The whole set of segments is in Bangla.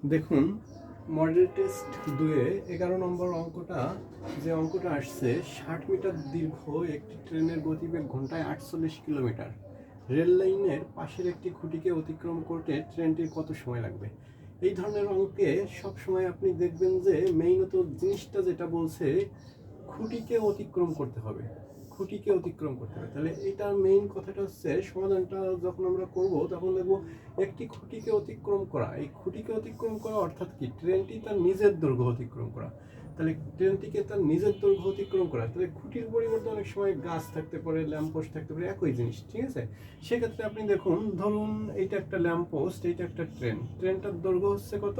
দেখুন, মডেল টেস্ট 2-এ 11 নম্বর অঙ্কটা, যে অঙ্কটা আসছে 60 মিটার দীর্ঘ একটি ট্রেনের গতিবেগ ঘন্টায় 48 কিলোমিটার। রেল লাইনের পাশের একটি খুঁটিকে অতিক্রম করতে ট্রেনটির কত সময় লাগবে? এই ধরনের অঙ্কে সবসময় আপনি দেখবেন যে মেইনত জিনিসটা যেটা বলছে, খুঁটিকে অতিক্রম করতে হবে। খুঁটিকে অতিক্রম করতে হবে। তাহলে এটার মেইন কথাটা হচ্ছে, সমাধানটা যখন আমরা করব তখন দেখব একটি খুঁটিকে অতিক্রম করা। এই খুঁটিকে অতিক্রম করা অর্থাৎ কি? ট্রেনটি তার নিজের দৈর্ঘ্য অতিক্রম করা। তাহলে ট্রেনটিকে তার নিজের দৈর্ঘ্য অতিক্রম করা, তাহলে খুঁটির পরিবর্তে অনেক সময় গাছ থাকতে পারে, ল্যাম্পপোস্ট থাকতে পারে, একই জিনিস, ঠিক আছে? সেক্ষেত্রে আপনি দেখুন, ধরুন এইটা একটা ল্যাম্পপোস্ট, এইটা একটা ট্রেনটার দৈর্ঘ্য হচ্ছে কত?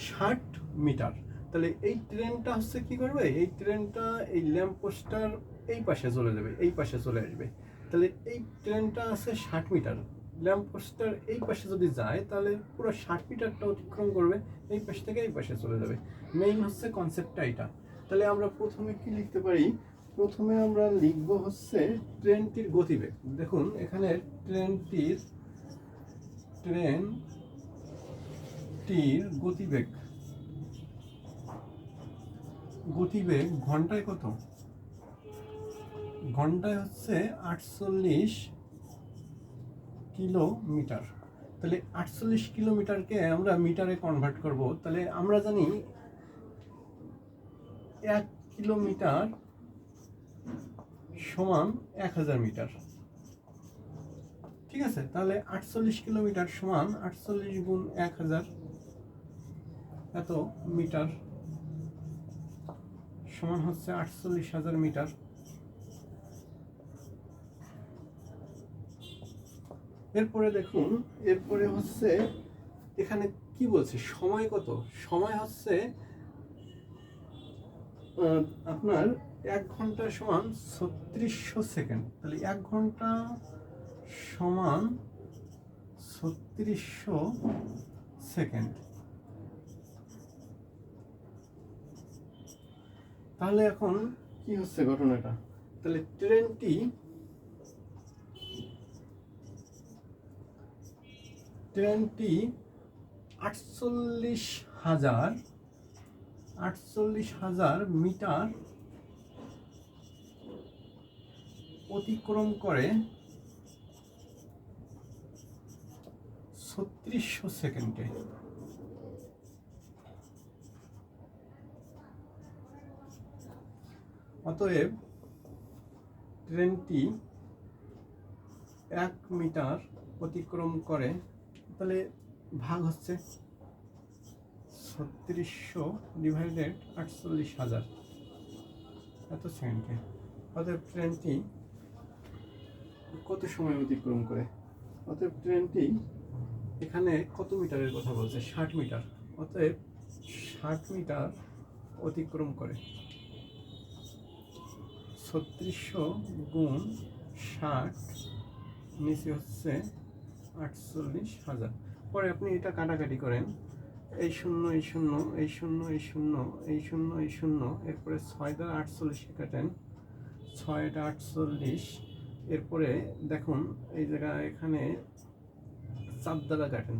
60 মিটার। তাহলে এই ট্রেনটা হচ্ছে কি করবে? এই ট্রেনটা এই ল্যাম্পপোস্টটার এই পাশে চলে যাবে, এই পাশে চলে আসবে। তাহলে এই ট্রেনটা আছে 60 মিটার, ল্যাম্পপোস্টটার এই পাশে যদি যায় তাহলে পুরো 60 মিটারটা অতিক্রম করবে, এই পাশ থেকে এই পাশে চলে যাবে। মেইন হচ্ছে কনসেপ্টটা এটা। তাহলে আমরা প্রথমে কি লিখতে পারি? প্রথমে আমরা লিখব হচ্ছে ট্রেনটির গতিবেগ। দেখুন এখানে ট্রেনটির গতিবেগ ঘন্টায় কত? ঘন্টায় হচ্ছে 48 কিলোমিটার। তাহলে 48 কিলোমিটারকে আমরা মিটারে কনভার্ট করব। তাহলে আমরা জানি 1 কিলোমিটার সমান 1000 মিটার, ঠিক আছে? তাহলে 48 কিলোমিটার সমান 48 গুণ 1000, এত মিটার সমান হচ্ছে 48,000 মিটার। এরপরে দেখুন, এরপরে হচ্ছে এখানে কি বলছে? সময় কত? সময় হচ্ছে আপনার 1 ঘন্টা সমান 3600 সেকেন্ড। তাহলে 1 ঘন্টা সমান 3600 সেকেন্ড। তাহলে এখন কি হচ্ছে ঘটনাটা? তাহলে ট্রেনটি 48,000 মিটার অতিক্রম করে 3600 সেকেন্ডে। অতএব ট্রেনটি 1 মিটার অতিক্রম করে, তাহলে ভাগ হচ্ছে 3600 ডিভাইডেড 48,000, এত সেকেন্ডে। অতএব ট্রেনটি কত সময় অতিক্রম করে? অতএব ট্রেনটি এখানে কত মিটারের কথা বলছে? 60 মিটার। অতএব 60 মিটার অতিক্রম করে। 3600 গুণ 60, নিচে হচ্ছে 48,000। পরে আপনি এটা কাটাকাটি করেন, এই শূন্য এই শূন্য, এই শূন্য এই শূন্য, এই শূন্য এই শূন্য, এরপরে 6 দ্বারা 48 কাটেন, 6টা 48। এরপরে দেখুন এই জায়গায় এখানে 4 দ্বারা কাটেন,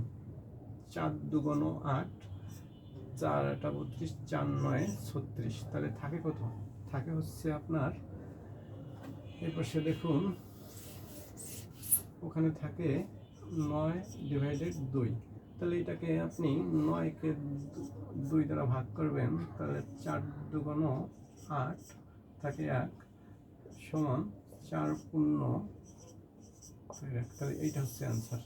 4 দুগুণ 8, 4 8 32, 4 9 36। তাহলে থাকে কত? থাকে হচ্ছে আপনার, এরপরে দেখুন ওখানে থাকে 9 ডিভাইডেড 2। তাহলে এটাকে আপনি 9কে 2 দ্বারা ভাগ করবেন, তাহলে 4 দুগুণ 8 থাকে 1 সমান 4 পূর্ণ 1। তাহলে এইটা হচ্ছে অ্যান্সার।